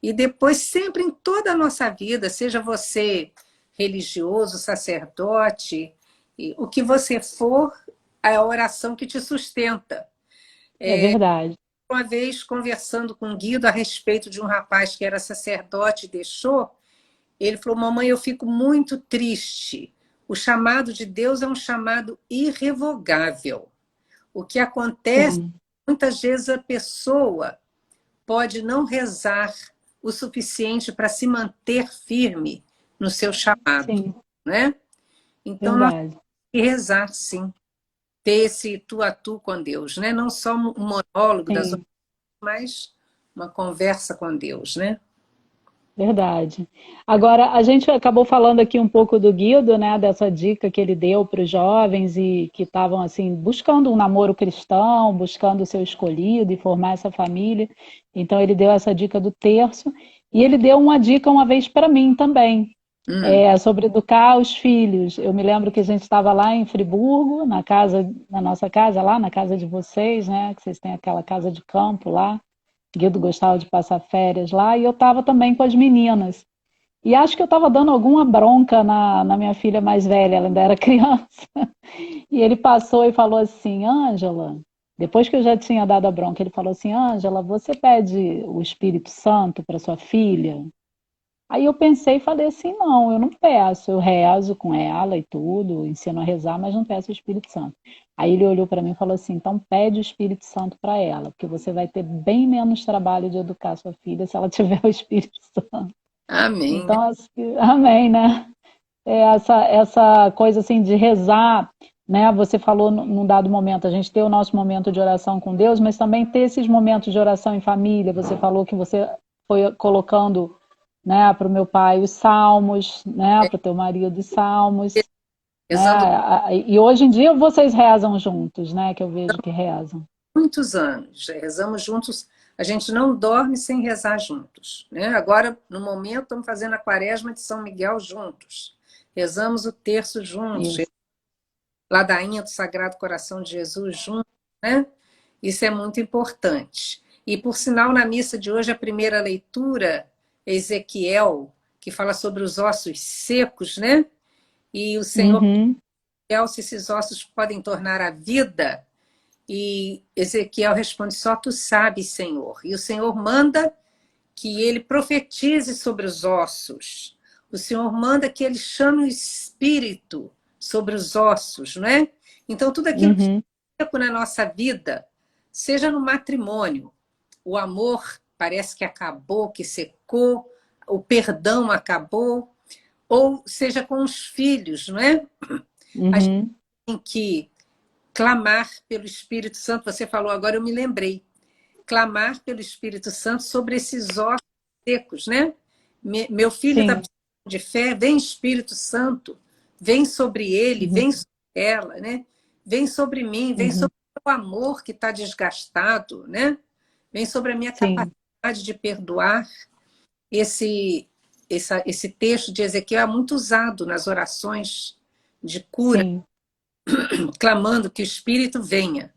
E depois, sempre em toda a nossa vida, seja você religioso, sacerdote, o que você for, é a oração que te sustenta. É verdade. Uma vez, conversando com o Guido a respeito de um rapaz que era sacerdote e deixou, ele falou: Mamãe, eu fico muito triste. O chamado de Deus é um chamado irrevogável. O que acontece, Sim. muitas vezes a pessoa pode não rezar o suficiente para se manter firme no seu chamado, Sim. né? Então, nós temos Verdade. que rezar, sim, ter esse tu a tu com Deus, né? Não só um monólogo das outras, Sim. mas uma conversa com Deus, né? Verdade. Agora, a gente acabou falando aqui um pouco do Guido, né, dessa dica que ele deu para os jovens e que estavam assim buscando um namoro cristão, buscando o seu escolhido e formar essa família. Então ele deu essa dica do terço e ele deu uma dica uma vez para mim também, Hum, sobre educar os filhos. Eu me lembro que a gente estava lá em Friburgo, na casa, na nossa casa lá, na casa de vocês, né, que vocês têm aquela casa de campo lá. Guido gostava de passar férias lá e eu estava também com as meninas. E acho que eu estava dando alguma bronca na minha filha mais velha, ela ainda era criança. E ele passou e falou assim: Ângela, depois que eu já tinha dado a bronca, ele falou assim: Ângela, você pede o Espírito Santo para sua filha? Aí eu pensei e falei assim: não, eu não peço, eu rezo com ela e tudo, ensino a rezar, mas não peço o Espírito Santo. Aí ele olhou para mim e falou assim: então pede o Espírito Santo para ela, porque você vai ter bem menos trabalho de educar sua filha se ela tiver o Espírito Santo. amém, né? Então, amém, né? Essa coisa assim de rezar, né? Você falou num dado momento, a gente ter o nosso momento de oração com Deus, mas também ter esses momentos de oração em família. Você falou que você foi colocando, né, para o meu pai os salmos, né, para o teu marido os salmos, Rezando né? E hoje em dia vocês rezam juntos, né? Que eu vejo que rezam. muitos anos, rezamos juntos, a gente não dorme sem rezar juntos, né? Agora, no momento, estamos fazendo a quaresma de São Miguel juntos. Rezamos o terço juntos, Isso. ladainha do Sagrado Coração de Jesus juntos, né? Isso é muito importante. E, por sinal, na missa de hoje, a primeira leitura, Ezequiel, que fala sobre os ossos secos, né? E o Senhor, Uhum, se esses ossos podem tornar a vida, e Ezequiel responde: só tu sabes, Senhor. E o Senhor manda que ele profetize sobre os ossos. O Senhor manda que ele chame o espírito sobre os ossos, não é? Então, tudo aquilo que uhum, é seco na nossa vida, seja no matrimônio, o amor parece que acabou, que secou, o perdão acabou, ou seja com os filhos, não é? A gente uhum. tem que clamar pelo Espírito Santo. Você falou agora, eu me lembrei. Clamar pelo Espírito Santo sobre esses ossos secos, né? Meu filho está Sim. precisando de fé, vem Espírito Santo, vem sobre ele, Uhum, vem sobre ela, né? Vem sobre mim, vem uhum. sobre o amor que está desgastado, né? Vem sobre a minha Sim, capacidade de perdoar. Esse texto de Ezequiel é muito usado nas orações de cura, sim, clamando que o Espírito venha,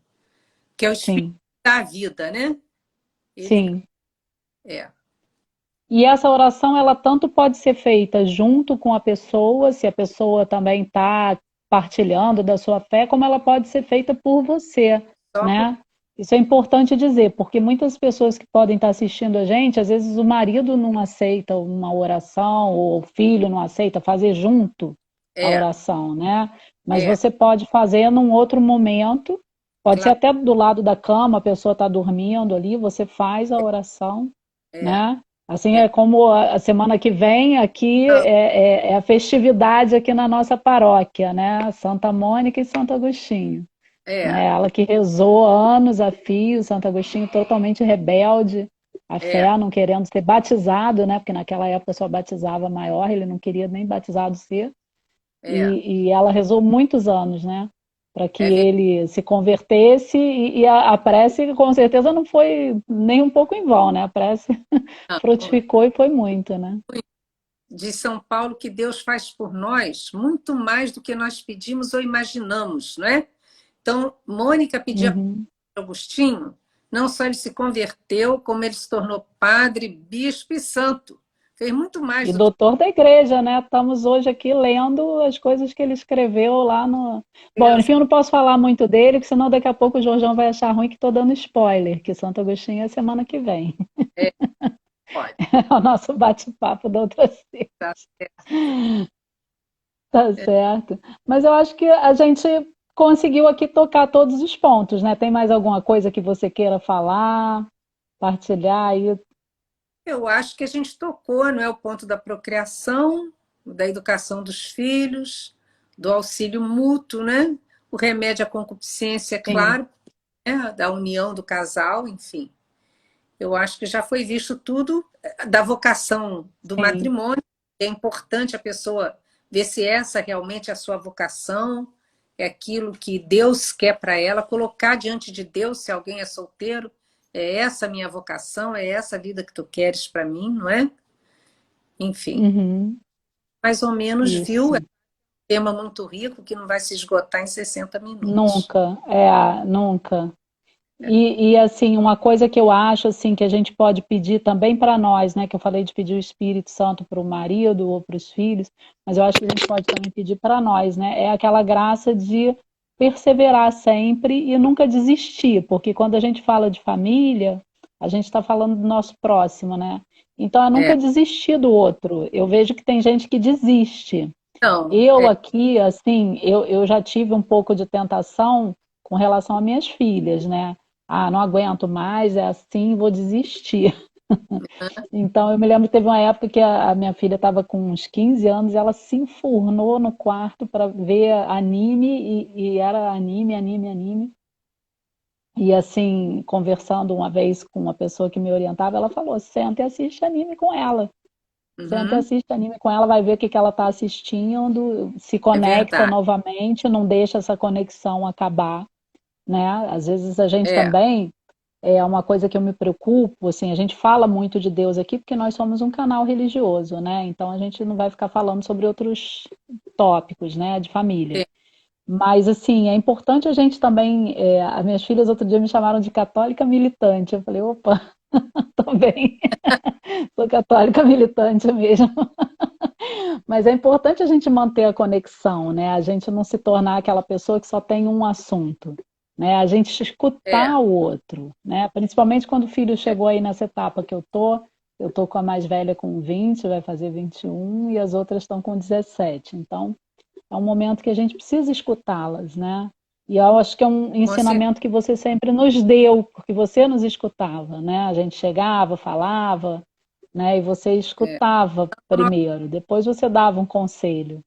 que é o Espírito sim, da vida, né? Ele sim. é. E essa oração, ela tanto pode ser feita junto com a pessoa, se a pessoa também está partilhando da sua fé, como ela pode ser feita por você, Só por né? Isso é importante dizer, porque muitas pessoas que podem estar assistindo a gente, às vezes o marido não aceita uma oração, ou o filho não aceita fazer junto a é, oração, né? Mas é, você pode fazer num outro momento, Pode ser Claro, até do lado da cama, a pessoa está dormindo ali, você faz a oração, é, né? Assim é, é como a semana que vem aqui não, é a festividade aqui na nossa paróquia, né? Santa Mônica e Santo Agostinho, é, né? Ela que rezou anos a fio, Santo Agostinho totalmente rebelde à é, fé, não querendo ser batizado, né? Porque naquela época só batizava maior, ele não queria nem batizado ser. é, E ela rezou muitos anos, né? Para que é verdade. ele se convertesse, e a prece com certeza não foi nem um pouco em vão, né? A prece frutificou e foi muito, né? De São Paulo que Deus faz por nós muito mais do que nós pedimos ou imaginamos, não é? Então, Mônica pedia Uhum. para Agostinho, não só ele se converteu, como ele se tornou padre, bispo e santo. Fez muito mais E do que doutor da igreja, né? Estamos hoje aqui lendo as coisas que ele escreveu lá no. Bom, Deus. enfim, eu não posso falar muito dele, porque senão daqui a pouco o Jorjão vai achar ruim que estou dando spoiler, que Santo Agostinho é semana que vem. É, pode, É o nosso bate-papo da outra sexta. tá certo. Tá certo. Mas eu acho que a gente conseguiu aqui tocar todos os pontos, né? Tem mais alguma coisa que você queira falar, partilhar aí? Eu acho que a gente tocou, não é o ponto da procriação, da educação dos filhos, do auxílio mútuo, né? O remédio à concupiscência, é Sim. claro, né? Da união do casal, enfim. Eu acho que já foi visto tudo da vocação do Sim. matrimônio. É importante a pessoa ver se essa realmente é a sua vocação, é aquilo que Deus quer para ela, colocar diante de Deus, se alguém é solteiro, é essa a minha vocação, é essa a vida que tu queres para mim, não é? Enfim, Uhum. mais ou menos viu, é Isso. um tema muito rico que não vai se esgotar em 60 minutos. Nunca, nunca. E assim, uma coisa que eu acho assim que a gente pode pedir também para nós, né? Que eu falei de pedir o Espírito Santo para o marido ou para os filhos, mas eu acho que a gente pode também pedir para nós, né? É aquela graça de perseverar sempre e nunca desistir, porque quando a gente fala de família, a gente está falando do nosso próximo, né? Então é É, nunca desistir do outro. Eu vejo que tem gente que desiste. então, Eu aqui, assim, eu já tive um pouco de tentação com relação às minhas filhas, né? Ah, não aguento mais, é assim, vou desistir. Então, eu me lembro que teve uma época que a minha filha estava com uns 15 anos e ela se enfurnou no quarto para ver anime, e era anime, anime, anime. E assim, conversando uma vez com uma pessoa que me orientava, ela falou: senta e assiste anime com ela. Senta e uhum, assiste anime com ela, vai ver o que ela está assistindo, se é conecta verdade. novamente, não deixa essa conexão acabar, né? Às vezes a gente É, também, é uma coisa que eu me preocupo, assim, a gente fala muito de Deus aqui porque nós somos um canal religioso, né? Então a gente não vai ficar falando sobre outros tópicos, né, de família. é. Mas, assim, é importante a gente também. As minhas filhas outro dia me chamaram de católica militante. Eu falei, opa, tô bem, sou católica militante mesmo. Mas é importante a gente manter a conexão, né? A gente não se tornar aquela pessoa que só tem um assunto, né? A gente É, escutar o outro, né? Principalmente quando o filho é. chegou aí nessa etapa que eu tô com a mais velha com 20, vai fazer 21, e as outras estão com 17. Então, é um momento que a gente precisa escutá-las, né? E eu acho que é um Com certeza. ensinamento que você sempre nos deu, porque você nos escutava, né? A gente chegava, falava, né? E você É, escutava primeiro, depois você dava um conselho,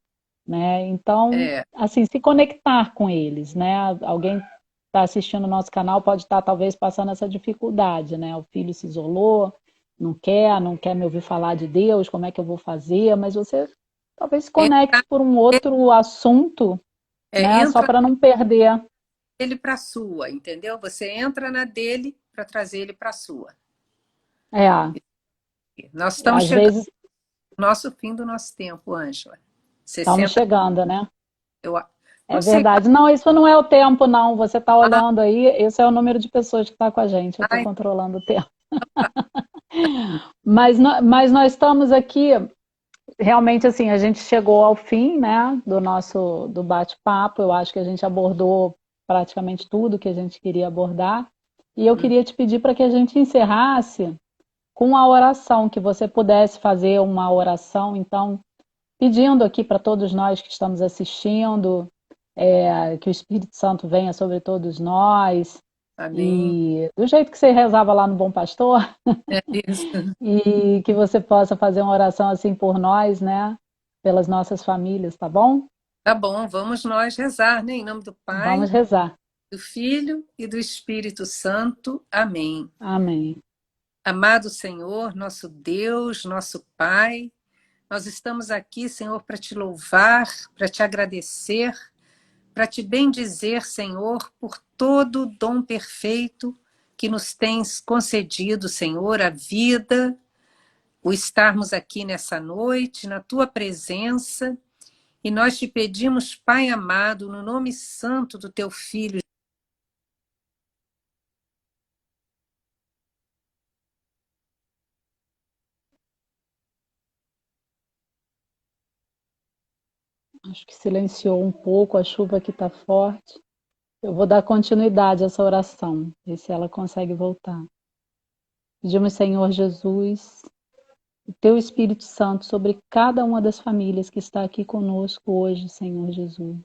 né? Então, é, assim, se conectar com eles, né? Alguém está assistindo o nosso canal pode estar talvez passando essa dificuldade, né? O filho se isolou, não quer me ouvir falar de Deus, como é que eu vou fazer? Mas você talvez se conecte entra, por um outro assunto, né? Só entra para não perder. ele para a sua, entendeu? Você entra na dele para trazer ele para a sua. É, Nós estamos às chegando vezes no nosso fim do nosso tempo, Ângela. estamos 60, chegando, né? eu É não sei verdade. Não, isso não é o tempo, não. Você está qual. olhando aí, esse é o número de pessoas que está com a gente. Eu estou Ai, controlando o tempo. Mas nós estamos aqui, realmente assim, a gente chegou ao fim, né, do bate-papo. Eu acho que a gente abordou praticamente tudo que a gente queria abordar. E eu hum, queria te pedir para que a gente encerrasse com a oração, que você pudesse fazer uma oração, então, pedindo aqui para todos nós que estamos assistindo, que o Espírito Santo venha sobre todos nós, Amém. e do jeito que você rezava lá no Bom Pastor, É isso. e que você possa fazer uma oração assim por nós, né? Pelas nossas famílias, tá bom? Tá bom, vamos nós rezar, né? Em nome do Pai, Vamos rezar. do Filho e do Espírito Santo. Amém. Amém. Amado Senhor, nosso Deus, nosso Pai, nós estamos aqui, Senhor, para te louvar, para te agradecer, para te bendizer, Senhor, por todo o dom perfeito que nos tens concedido, Senhor, a vida, o estarmos aqui nessa noite, na tua presença. E nós te pedimos, Pai amado, no nome santo do teu Filho, Acho que silenciou um pouco, a chuva aqui está forte. Eu vou dar continuidade a essa oração, ver se ela consegue voltar. Pedimos, Senhor Jesus, o teu Espírito Santo sobre cada uma das famílias que está aqui conosco hoje, Senhor Jesus.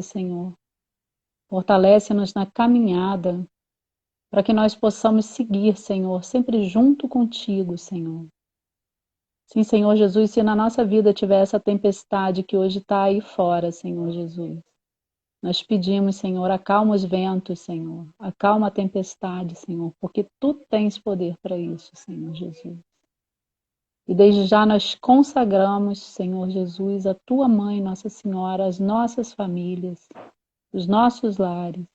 Senhor, fortalece-nos na caminhada para que nós possamos seguir, Senhor, sempre junto contigo, Senhor. Sim, Senhor Jesus, se na nossa vida tiver essa tempestade que hoje está aí fora, Senhor Jesus, nós pedimos, Senhor, acalma os ventos, Senhor, acalma a tempestade, Senhor, porque tu tens poder para isso, Senhor Jesus. E desde já nós consagramos, Senhor Jesus, a tua mãe, Nossa Senhora, as nossas famílias, os nossos lares.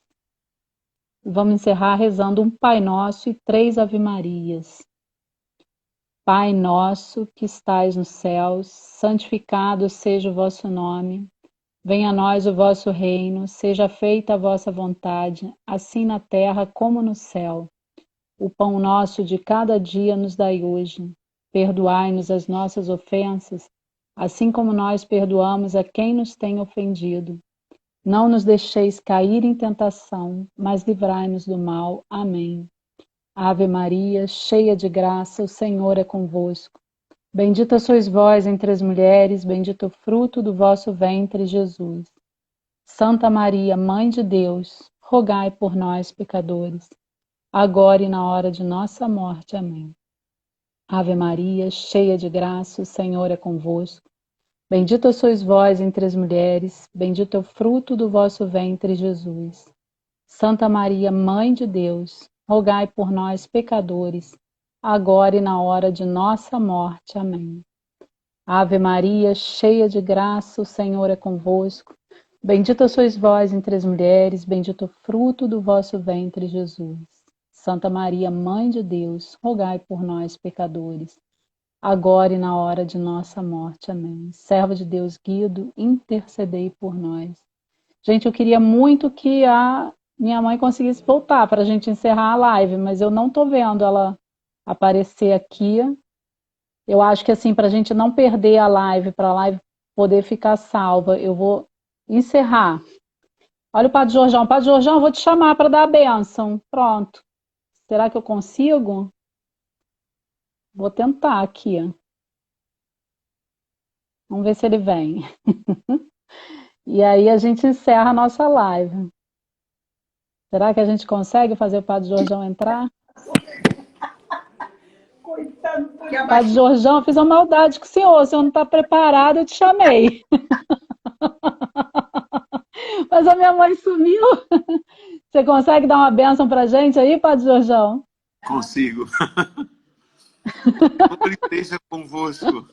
E vamos encerrar rezando um Pai Nosso e 3 Ave Marias. Pai nosso que estais nos céus, santificado seja o vosso nome. Venha a nós o vosso reino, seja feita a vossa vontade, assim na terra como no céu. O pão nosso de cada dia nos dai hoje. Perdoai-nos as nossas ofensas, assim como nós perdoamos a quem nos tem ofendido. Não nos deixeis cair em tentação, mas livrai-nos do mal. Amém. Ave Maria, cheia de graça, o Senhor é convosco. Bendita sois vós entre as mulheres, bendito o fruto do vosso ventre, Jesus. Santa Maria, Mãe de Deus, rogai por nós, pecadores, agora e na hora de nossa morte. Amém. Ave Maria, cheia de graça, o Senhor é convosco. Bendita sois vós entre as mulheres, bendito é o fruto do vosso ventre, Jesus. Santa Maria, Mãe de Deus, rogai por nós, pecadores, agora e na hora de nossa morte. Amém. Ave Maria, cheia de graça, o Senhor é convosco. Bendita sois vós entre as mulheres, bendito o fruto do vosso ventre, Jesus. Santa Maria, Mãe de Deus, rogai por nós, pecadores, agora e na hora de nossa morte. Amém. Servo de Deus Guido, intercedei por nós. Gente, eu queria muito que a minha mãe conseguisse voltar para a gente encerrar a live, mas eu não estou vendo ela aparecer aqui. Eu acho que assim, para a gente não perder a live, para a live poder ficar salva, eu vou encerrar. Olha o Padre Jorjão. Padre Jorjão, eu vou te chamar para dar a bênção. Pronto. Será que eu consigo? Vou tentar aqui. Vamos ver se ele vem. E aí a gente encerra a nossa live. Será que a gente consegue fazer o Padre Jorjão entrar? Padre Jorjão, eu fiz uma maldade com o senhor não está preparado, eu te chamei. Mas a minha mãe sumiu. Você consegue dar uma bênção pra gente aí, Padre Jorjão? Consigo. Ele esteja convosco.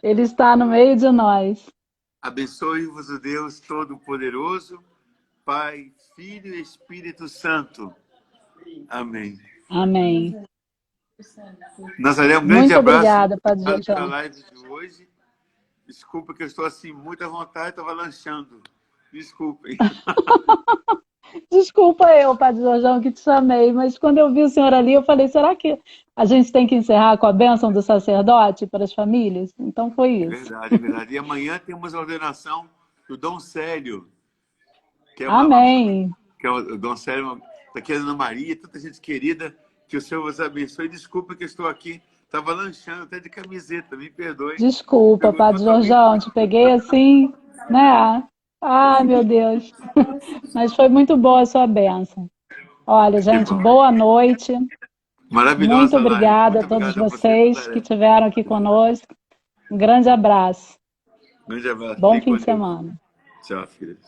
Ele está no meio de nós. Abençoe-vos o Deus Todo-Poderoso, Pai, Filho e Espírito Santo. Amém. Amém. Nazaré, um grande Muito abraço. obrigada, Padre Obrigado pela Jorjão. live de hoje. Desculpa que eu estou assim, muito à vontade, estava lanchando. Desculpem. Desculpa eu, Padre Jorjão, que te chamei, mas quando eu vi o senhor ali, eu falei, será que a gente tem que encerrar com a bênção do sacerdote para as famílias? Então foi É isso. verdade, é verdade. E amanhã temos a ordenação do Dom Célio, que é Amém. que é o Dom Célio, daqui a Ana Maria, tanta gente querida, que o Senhor vos abençoe. Desculpa que eu estou aqui Tava lanchando até de camiseta, me perdoe. Desculpa, Pegou Padre totalmente. Jorjão, te peguei assim, né? Ah, meu Deus. Mas foi muito boa a sua bênção. Olha, Que gente, bom. boa noite. Muito Maravilhosa live. obrigada a Muito todos obrigado a você, vocês que Nazaré. estiveram aqui conosco. Um grande abraço. Grande abraço. Bom Fique fim com de Deus. semana. Tchau, filhos.